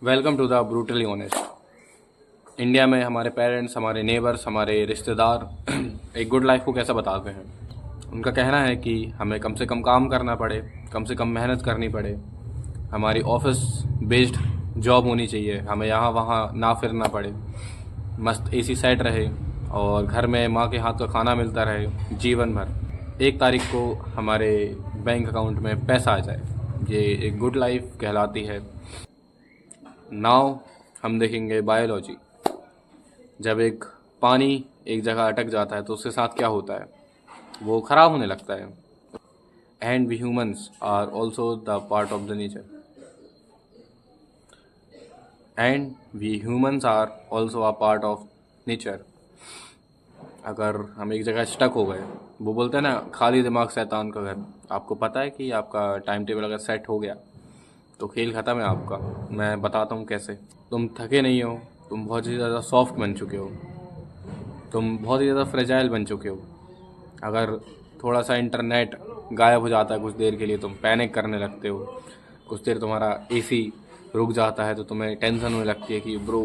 Welcome to the brutally honest. India में हमारे parents, हमारे नेबर्स, हमारे रिश्तेदार एक गुड लाइफ को कैसे बताते हैं। उनका कहना है कि हमें कम से कम काम करना पड़े, कम से कम मेहनत करनी पड़े, हमारी ऑफिस बेस्ड जॉब होनी चाहिए, हमें यहाँ वहाँ ना फिरना पड़े, मस्त एसी सेट रहे और घर में माँ के हाथ का खाना मिलता रहे जीवन भर। 1 तारीख को हमारे बैंक अकाउंट में पैसा आ जाए, ये एक गुड लाइफ कहलाती है। नाउ हम देखेंगे बायोलॉजी। जब एक पानी एक जगह अटक जाता है तो उसके साथ क्या होता है, वो ख़राब होने लगता है। And we humans are also the part of the nature. And we humans are also a part of nature. अगर हम एक जगह स्टक हो गए, वो बोलते हैं ना, खाली दिमाग शैतान का घर। आपको पता है कि आपका टाइम टेबल अगर सेट हो गया तो खेल ख़त्म है आपका। मैं बताता हूँ कैसे। तुम थके नहीं हो, तुम बहुत ही ज़्यादा सॉफ्ट बन चुके हो, तुम बहुत ही ज़्यादा फ्रेजाइल बन चुके हो। अगर थोड़ा सा इंटरनेट गायब हो जाता है कुछ देर के लिए, तुम पैनिक करने लगते हो। कुछ देर तुम्हारा एसी रुक जाता है तो तुम्हें टेंशन होने लगती है कि ब्रो,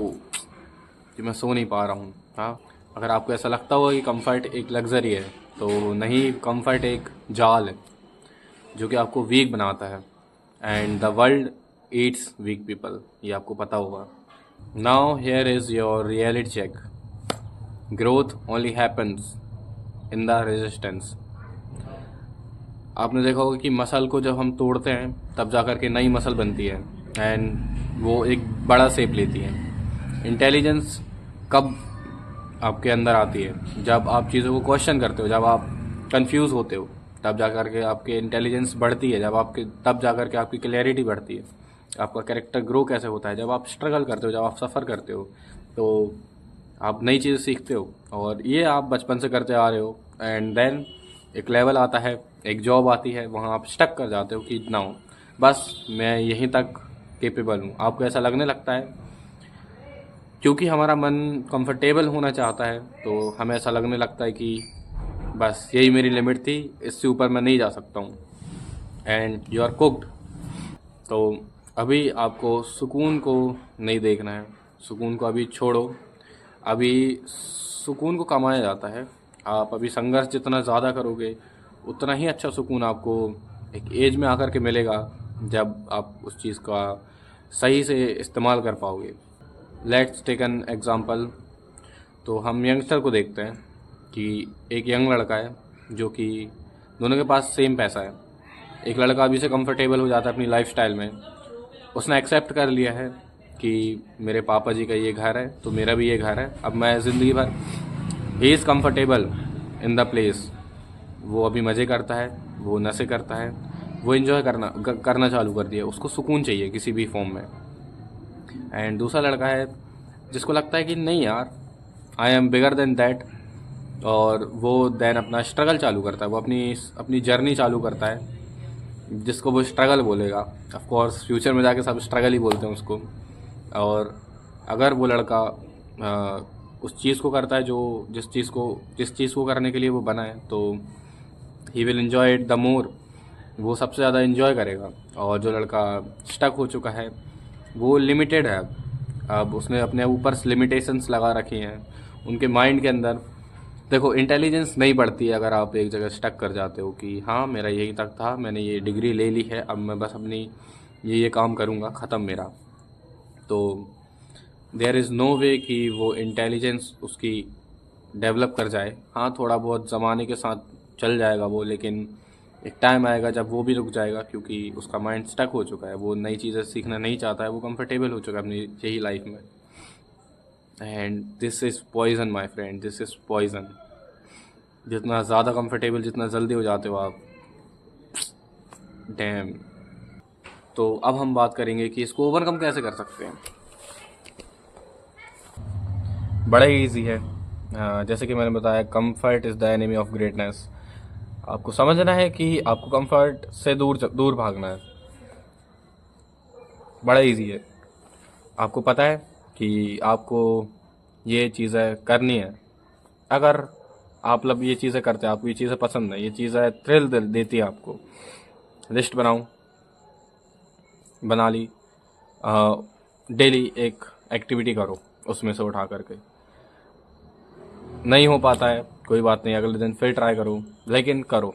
कि मैं सो नहीं पा रहा हूँ। हाँ, अगर आपको ऐसा लगता होगा कि कंफर्ट एक लग्जरी है, तो नहीं, कंफर्ट एक जाल है जो कि आपको वीक बनाता है। And the world eats weak people, ये आपको पता होगा। Now here is your reality check. Growth only happens in the resistance. आपने देखा होगा कि मसल को जब हम तोड़ते हैं तब जा कर के नई मसल बनती है एंड वो एक बड़ा शेप लेती है। इंटेलिजेंस कब आपके अंदर आती है? जब आप चीज़ों को क्वेश्चन करते हो, जब आप कंफ्यूज होते हो, तब जा कर के आपके इंटेलिजेंस बढ़ती है। तब जा कर के आपकी क्लैरिटी बढ़ती है। आपका कैरेक्टर ग्रो कैसे होता है? जब आप स्ट्रगल करते हो, जब आप सफ़र करते हो, तो आप नई चीज़ें सीखते हो। और ये आप बचपन से करते आ रहे हो। एंड देन एक लेवल आता है, एक जॉब आती है, वहाँ आप स्टक कर जाते हो कि ना, बस मैं यहीं तक केपेबल हूँ। आपको ऐसा लगने लगता है क्योंकि हमारा मन कंफर्टेबल होना चाहता है, तो हमें ऐसा लगने लगता है कि बस यही मेरी लिमिट थी, इससे ऊपर मैं नहीं जा सकता हूँ। And you are cooked. तो अभी आपको सुकून को नहीं देखना है, सुकून को अभी छोड़ो। अभी सुकून को कमाया जाता है। आप अभी संघर्ष जितना ज़्यादा करोगे उतना ही अच्छा सुकून आपको एक एज में आकर के मिलेगा, जब आप उस चीज़ का सही से इस्तेमाल कर पाओगे। Let's take an example. तो हम यंगस्टर को देखते हैं कि एक यंग लड़का है जो कि दोनों के पास सेम पैसा है। एक लड़का अभी से कंफर्टेबल हो जाता है अपनी लाइफस्टाइल में। उसने एक्सेप्ट कर लिया है कि मेरे पापा जी का ये घर है तो मेरा भी ये घर है। अब मैं ज़िंदगी भर, he is comfortable in the place. वो अभी मज़े करता है, वो नशे करता है, वो इन्जॉय करना चालू कर दिया। उसको सुकून चाहिए किसी भी फॉर्म में। एंड दूसरा लड़का है जिसको लगता है कि नहीं यार, I am bigger than that, और वो देन अपना स्ट्रगल चालू करता है। वो अपनी अपनी जर्नी चालू करता है, जिसको वो स्ट्रगल बोलेगा। ऑफ कोर्स फ्यूचर में जाके सब स्ट्रगल ही बोलते हैं उसको। और अगर वो लड़का उस चीज़ को करता है जो जिस चीज़ को करने के लिए वो बना है, तो he will enjoy it the more. वो सबसे ज़्यादा इन्जॉय करेगा। और जो लड़का स्टक हो चुका है, वो लिमिटेड है। अब उसने अपने ऊपर लिमिटेशंस लगा रखी हैं उनके माइंड के अंदर। देखो, इंटेलिजेंस नहीं बढ़ती है अगर आप एक जगह स्टक कर जाते हो कि हाँ, मेरा यही तक था, मैंने ये डिग्री ले ली है, अब मैं बस अपनी ये काम करूँगा, ख़त्म मेरा। तो देयर इज़ नो वे कि वो इंटेलिजेंस उसकी डेवलप कर जाए। हाँ, थोड़ा बहुत ज़माने के साथ चल जाएगा वो, लेकिन एक टाइम आएगा जब वो भी रुक जाएगा, क्योंकि उसका माइंड स्टक हो चुका है। वो नई चीज़ें सीखना नहीं चाहता है, वो कंफर्टेबल हो चुका है अपनी यही लाइफ में। And this is poison my friend, this is poison. जितना ज़्यादा कंफर्टेबल, जितना जल्दी हो जाते हो आप, डैम। तो अब हम बात करेंगे कि इसको ओवरकम कैसे कर सकते हैं। बड़ा ही ईजी है। जैसे कि मैंने बताया, comfort is the enemy of greatness. आपको समझना है कि आपको कंफर्ट से दूर दूर भागना है। बड़ा इजी है। आपको पता है कि आपको ये चीज़ें करनी है। अगर आप लोग ये चीज़ें करते हैं, आपको ये चीज़ें पसंद है, ये चीज़ें थ्रिल देती है आपको, लिस्ट बनाओ, बना ली। डेली एक एक्टिविटी करो उसमें से उठा करके। नहीं हो पाता है कोई बात नहीं, अगले दिन फिर ट्राई करो, लेकिन करो।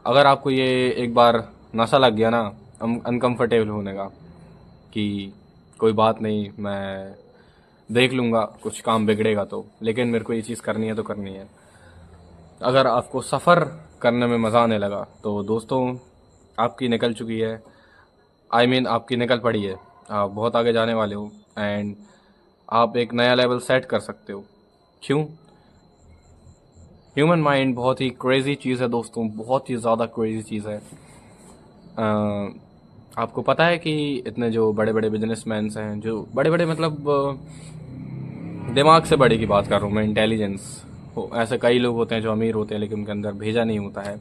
अगर आपको ये एक बार नशा लग गया ना अनकंफर्टेबल होने का, कि कोई बात नहीं मैं देख लूँगा कुछ काम बिगड़ेगा तो, लेकिन मेरे को ये चीज़ करनी है तो करनी है। अगर आपको सफ़र करने में मज़ा आने लगा तो दोस्तों आपकी निकल चुकी है, आपकी निकल पड़ी है, आप बहुत आगे जाने वाले हो एंड आप एक नया लेवल सेट कर सकते हो। क्यों? ह्यूमन माइंड बहुत ही क्रेज़ी चीज़ है दोस्तों, बहुत ही ज़्यादा क्रेज़ी चीज़ है। आपको पता है कि इतने जो बड़े बड़े बिजनेसमैन्स हैं, जो बड़े बड़े मतलब दिमाग से बड़े की बात कर रहा हूँ मैं, इंटेलिजेंस हो, ऐसे कई लोग होते हैं जो अमीर होते हैं लेकिन उनके अंदर भेजा नहीं होता है।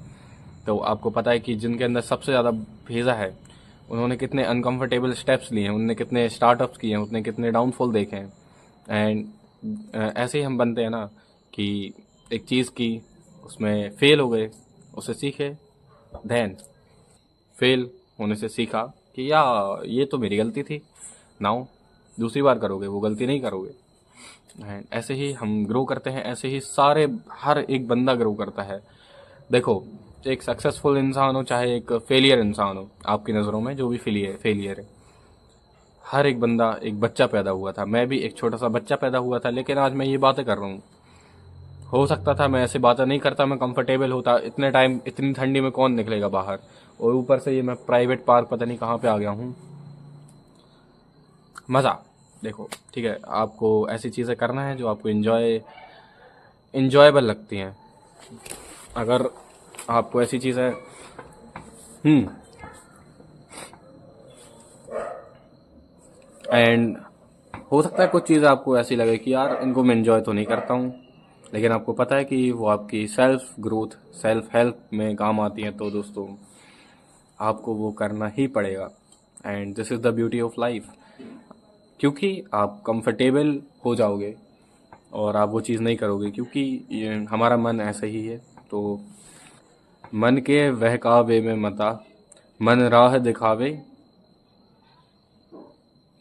तो आपको पता है कि जिनके अंदर सबसे ज़्यादा भेजा है, उन्होंने कितने अनकंफर्टेबल स्टेप्स लिए हैं, उन्होंने कितने स्टार्टअप्स किए हैं, उतने कितने डाउनफॉल देखे हैं। एंड ऐसे ही हम बनते हैं ना, कि एक चीज़ की, उसमें फेल हो गए, उससे सीखे, देन फेल होने से सीखा कि या ये तो मेरी गलती थी, नाउ दूसरी बार करोगे वो गलती नहीं करोगे। एंड ऐसे ही हम ग्रो करते हैं, ऐसे ही सारे हर एक बंदा ग्रो करता है। देखो, एक सक्सेसफुल इंसान हो चाहे एक फेलियर इंसान हो, आपकी नज़रों में जो भी फेलियर है, हर एक बंदा एक बच्चा पैदा हुआ था। मैं भी एक छोटा सा बच्चा पैदा हुआ था, लेकिन आज मैं ये बातें कर रहा हूँ। हो सकता था मैं ऐसी बातें नहीं करता, मैं कंफर्टेबल होता, इतने टाइम इतनी ठंडी में कौन निकलेगा बाहर, और ऊपर से ये मैं प्राइवेट पार्क पता नहीं कहाँ पे आ गया हूँ। मज़ा, देखो ठीक है, आपको ऐसी चीज़ें करना है जो आपको इंजॉयबल लगती हैं। अगर आपको ऐसी चीज़ें एंड हो सकता है कुछ चीज़ आपको ऐसी लगे कि यार इनको मैं इन्जॉय तो नहीं करता हूँ, लेकिन आपको पता है कि वो आपकी सेल्फ ग्रोथ, सेल्फ हेल्प में काम आती हैं, तो दोस्तों आपको वो करना ही पड़ेगा। And this is the beauty of life, क्योंकि आप कंफर्टेबल हो जाओगे और आप वो चीज़ नहीं करोगे, क्योंकि हमारा मन ऐसा ही है। तो मन के बहकावे में मता, मन राह दिखावे,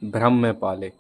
भ्रम में पाले।